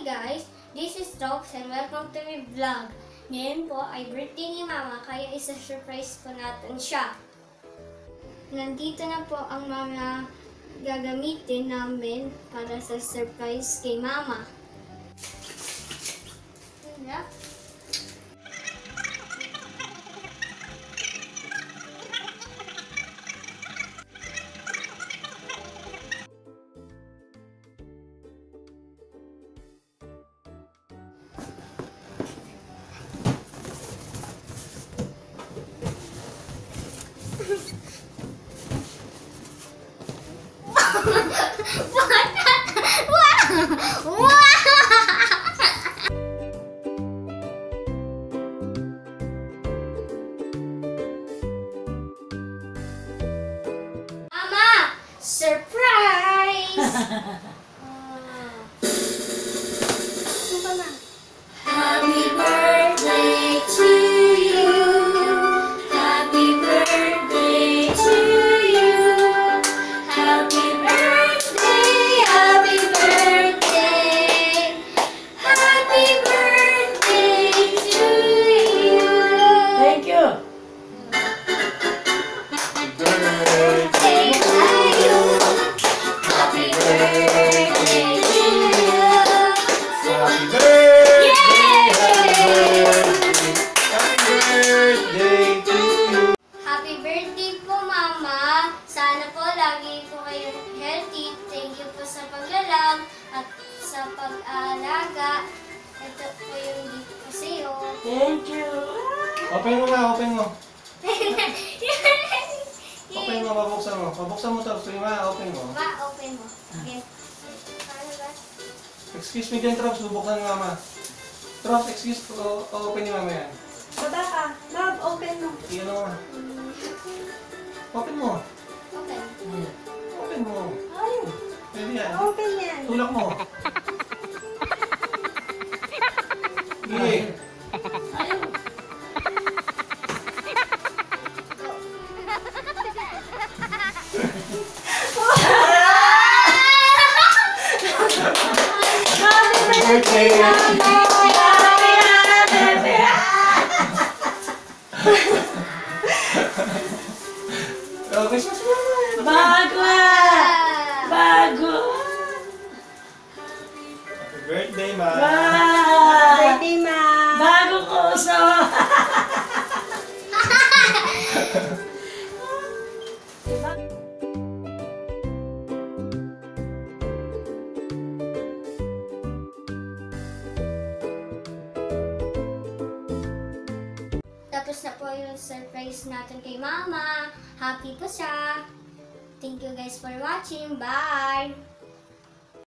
guys, this is Robs and welcome to my vlog. Ngayon po ay birthday ni Mama kaya isa-surprise po natin siya. Nandito na po ang mga gagamitin namin para sa surprise kay Mama. Yep. Mama! Surprise! Happy birthday to you. Happy birthday to you. Happy birthday, happy birthday. Happy birthday to you. Thank you. Birthday to you. Happy birthday to you. Happy birthday! Happy birthday po, Mama. Sana po lagi po kayong healthy. Thank you po sa paglalang at sa pag-aalaga. Ito po yung gift ko sa iyo. Thank you. Open mo nga, open mo. Open mo, mabuksan mo. Mabuksan mo to, sige nga, open mo. Ma, open mo. Okay. Paano ba? Excuse me din, Trops, bubuksan ni Mama. Trops, excuse, open ni Mama yan. Baba ka. Love, open mo. Iyan mo. Open mo. Okay. Open mo. Ayun. Pwede yan. Open yan. Tulak mo. Sige. Ayun. Happy birthday! Oh, Christmas naman! Bago ah. Bago. Happy birthday, Ma! Wow. Birthday, Ma! Bago kuso. Tapos na po yung surprise natin kay Mama. Happy po siya. Thank you guys for watching. Bye!